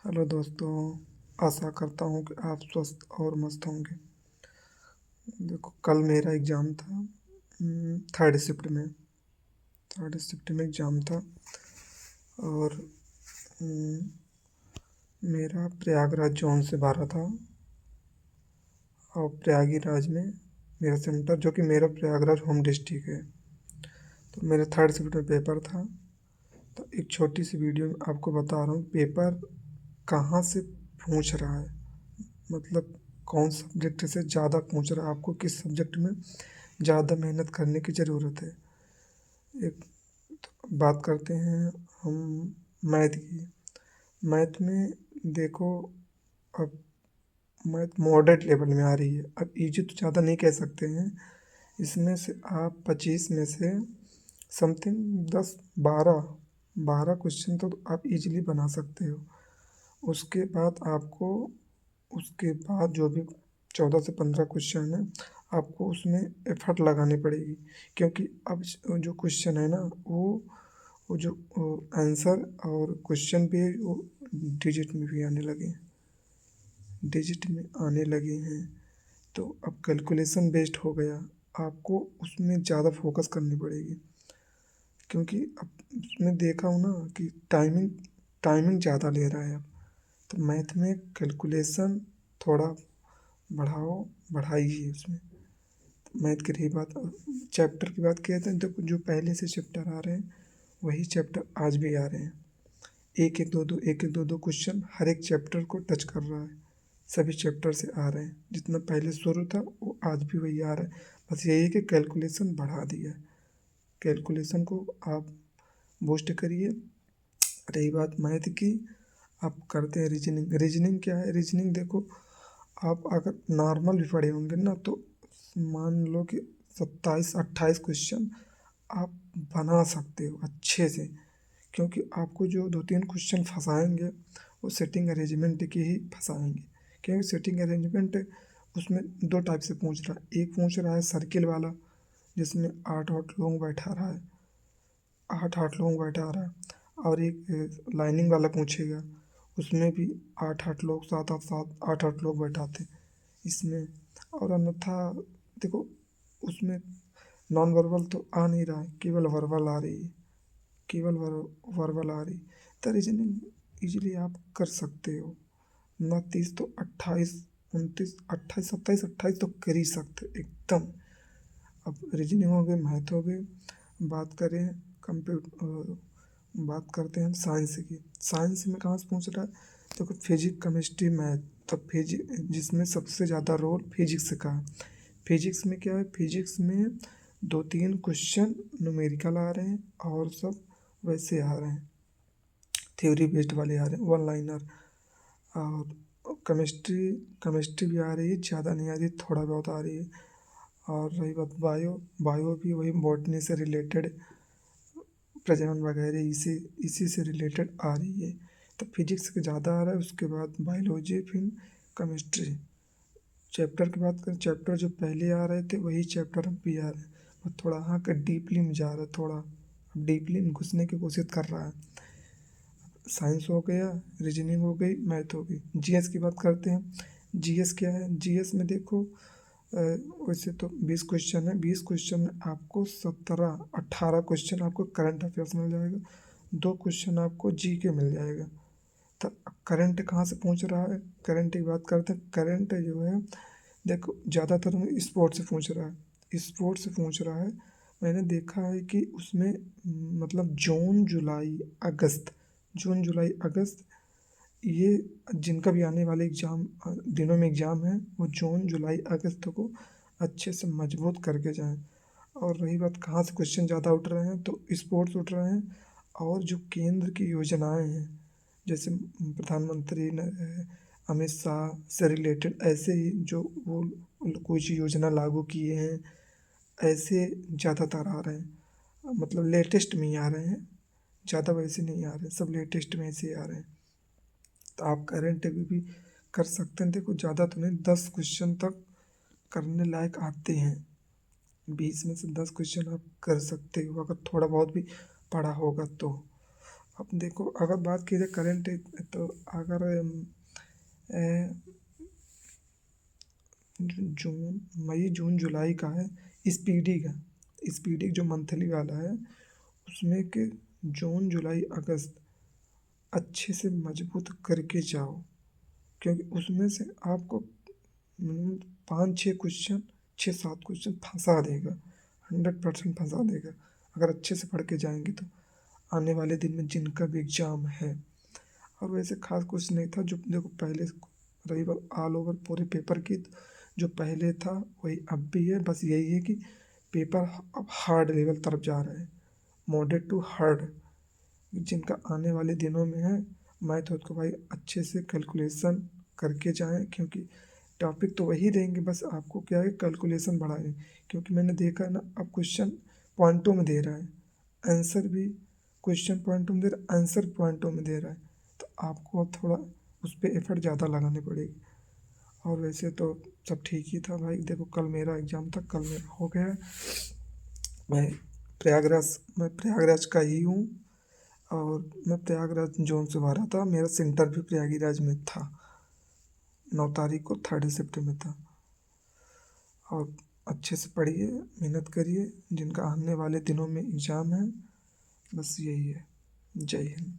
Hello दोस्तों। आशा करता हूँ कि आप स्वस्थ और मस्त होंगे। देखो, कल मेरा एग्ज़ाम था। थर्ड शिफ्ट में एग्ज़ाम था। और हम्म, मेरा प्रयागराज जोन से बारह था। और प्रयागराज में मेरा सेंटर, जो कि मेरा प्रयागराज होम डिस्ट्रिक्ट है। तो मेरा थर्ड शिफ्ट में पेपर था। तो एक छोटी सी वीडियो में आपको बता रहा हूँ पेपर कहाँ से पूछ रहा है। मतलब कौन सब्जेक्ट से ज़्यादा पूछ रहा है, आपको किस सब्जेक्ट में ज़्यादा मेहनत करने की ज़रूरत है। एक बात करते हैं हम मैथ की। मैथ में देखो, अब मैथ मॉडरेट लेवल में आ रही है। अब इजी तो ज़्यादा नहीं कह सकते हैं। इसमें से आप 25 में से समथिंग 10 12 क्वेश्चन तो आप इजीली बना सकते हो। उसके बाद आपको उसके बाद जो भी 14 से 15 क्वेश्चन है, आपको उसमें एफर्ट लगानी पड़ेगी। क्योंकि अब जो क्वेश्चन है ना, वो जो आंसर और क्वेश्चन भी वो डिजिट में भी आने लगे हैं। तो अब कैलकुलेशन बेस्ड हो गया। आपको उसमें ज़्यादा फोकस करनी पड़ेगी। क्योंकि अब उसमें देखा हूँ ना कि टाइमिंग टाइमिंग ज़्यादा ले रहा है अब। तो मैथ में कैलकुलेशन थोड़ा बढ़ाइए उसमें। मैथ की रही बात, चैप्टर की बात किया था, तो जो पहले से चैप्टर आ रहे हैं वही चैप्टर आज भी आ रहे हैं। एक एक दो दो क्वेश्चन हर एक चैप्टर को टच कर रहा है। सभी चैप्टर से आ रहे हैं। जितना पहले शुरू था वो आज भी वही आ रहा है। बस यही है कि कैलकुलेशन बढ़ा दिया है। कैलकुलेशन को आप बूस्ट करिए। रही बात मैथ की, आप करते हैं रीजनिंग। रीजनिंग क्या है? रीजनिंग देखो, आप अगर नॉर्मल भी पढ़े होंगे ना, तो मान लो कि 27 28 क्वेश्चन आप बना सकते हो अच्छे से। क्योंकि आपको जो 2 3 क्वेश्चन फंसाएंगे वो सेटिंग अरेंजमेंट के ही फंसाएंगे। क्योंकि सेटिंग अरेंजमेंट उसमें दो टाइप से पूछ रहा है। एक पूछ रहा है सर्किल वाला, जिसमें 8 8 लोग बैठा रहा है, 8 8 लोग बैठा रहा है। और एक लाइनिंग वाला पूछेगा, उसमें भी 8 8 लोग, 7 8 लोग बैठाते इसमें। और अन्यथा देखो, उसमें नॉन वर्बल तो आ नहीं रहा है, केवल वर्बल आ रही है। केवल वर्बल आ रही। तो रीजनिंग इजीली आप कर सकते हो। ना 30 तो 28 29 28 27 28 तो कर ही सकते हो एकदम। अब रीजनिंग हो गई, मैथ हो गई। बात करें कंप्यूटर बात करते हैं हम साइंस की। साइंस में कहाँ से पूछ रहा है? देखो, फिजिक्स केमिस्ट्री मैथ। तो फिजिक्स, जिसमें सबसे ज़्यादा रोल फिजिक्स का है। फिजिक्स में क्या है? फिजिक्स में 2 3 क्वेश्चन न्यूमेरिकल आ रहे हैं और सब वैसे आ रहे हैं, थ्योरी बेस्ड वाले आ रहे हैं, वन लाइनर। और केमिस्ट्री केमिस्ट्री भी आ रही है, ज़्यादा नहीं आ रही, थोड़ा बहुत आ रही है। और रही बात बायो, बायो भी वही बॉटनी से रिलेटेड, प्रजनन वगैरह इसी इसी से रिलेटेड आ रही है। तो फिजिक्स का ज़्यादा आ रहा है, उसके बाद बायोलॉजी, फिर केमिस्ट्री। चैप्टर की बात करें, चैप्टर जो पहले आ रहे थे वही चैप्टर अब भी आ रहे हैं। और थोड़ा हाँ का डीपली में जा रहा है, थोड़ा डीपली में घुसने की कोशिश कर रहा है। साइंस हो गया, रीजनिंग हो गई, मैथ हो गई। जीएस की बात करते हैं। जीएस क्या है? जीएस में देखो, वैसे तो 20 क्वेश्चन है। 20 क्वेश्चन में आपको 17 18 क्वेश्चन आपको करंट अफेयर्स मिल जाएगा। 2 क्वेश्चन आपको जी के मिल जाएगा। तो करंट कहाँ से पूछ रहा है? करंट की बात करते हैं। करंट जो है, देखो ज़्यादातर में स्पोर्ट्स से पूछ रहा है, स्पोर्ट्स से पूछ रहा है। मैंने देखा है कि उसमें मतलब जून जुलाई अगस्त, ये जिनका भी आने वाले एग्ज़ाम दिनों में एग्ज़ाम है, वो जून जुलाई अगस्त को अच्छे से मजबूत करके जाएं। और रही बात कहाँ से क्वेश्चन ज़्यादा उठ रहे हैं, तो स्पोर्ट्स उठ रहे हैं। और जो केंद्र की योजनाएं हैं, जैसे प्रधानमंत्री ने अमित शाह से रिलेटेड, ऐसे ही जो वो कुछ योजना लागू किए हैं, ऐसे ज़्यादातर आ रहे हैं। मतलब लेटेस्ट में ही आ रहे हैं, ज़्यादा वैसे नहीं आ रहे, सब लेटेस्ट में ऐसे ही आ रहे हैं। तो आप करंट भी कर सकते हैं। देखो, ज़्यादा तो नहीं, 10 क्वेश्चन तक करने लायक आते हैं। 20 में से 10 क्वेश्चन आप कर सकते हो, अगर थोड़ा बहुत भी पढ़ा होगा तो। अब देखो, अगर बात की जाए करंट, तो अगर जून, मई, जून, जुलाई का है, स्पीडी का, स्पीडी जो मंथली वाला है, उसमें के जून, जुलाई, अगस्त अच्छे से मजबूत करके जाओ, क्योंकि उसमें से आपको 5-6 क्वेश्चन, 6-7 क्वेश्चन फंसा देगा, 100% फंसा देगा, अगर अच्छे से पढ़ के जाएंगे तो आने वाले दिन में जिनका भी एग्ज़ाम है। और वैसे खास कुछ नहीं था, जो देखो पहले रही बात ऑल ओवर पूरे पेपर की, जो पहले था वही अब भी है, बस यही है कि पेपर अब हार्ड लेवल तरफ जा रहा है, मॉडरेट टू हार्ड, जिनका आने वाले दिनों में है। मैं तो उसको भाई अच्छे से कैलकुलेशन करके जाएं, क्योंकि टॉपिक तो वही रहेंगे, बस आपको क्या है कैलकुलेशन बढ़ाएं, क्योंकि मैंने देखा है ना, अब क्वेश्चन पॉइंटों में दे रहा है, आंसर भी क्वेश्चन पॉइंटों में दे रहा है, आंसर पॉइंटों में दे रहा है, तो आपको अब थोड़ा उस पर एफर्ट ज़्यादा लगानी पड़ेगी। और वैसे तो सब ठीक ही था भाई, देखो कल मेरा एग्ज़ाम था, कल मेरा हो गया। मैं प्रयागराज का ही हूँ, और मैं प्रयागराज जोन से भरा था, मेरा सेंटर भी प्रयागराज में था, 9 तारीख को 3rd सिफ्ट में था। और अच्छे से पढ़िए, मेहनत करिए, जिनका आने वाले दिनों में एग्ज़ाम है, बस यही है। जय हिंद।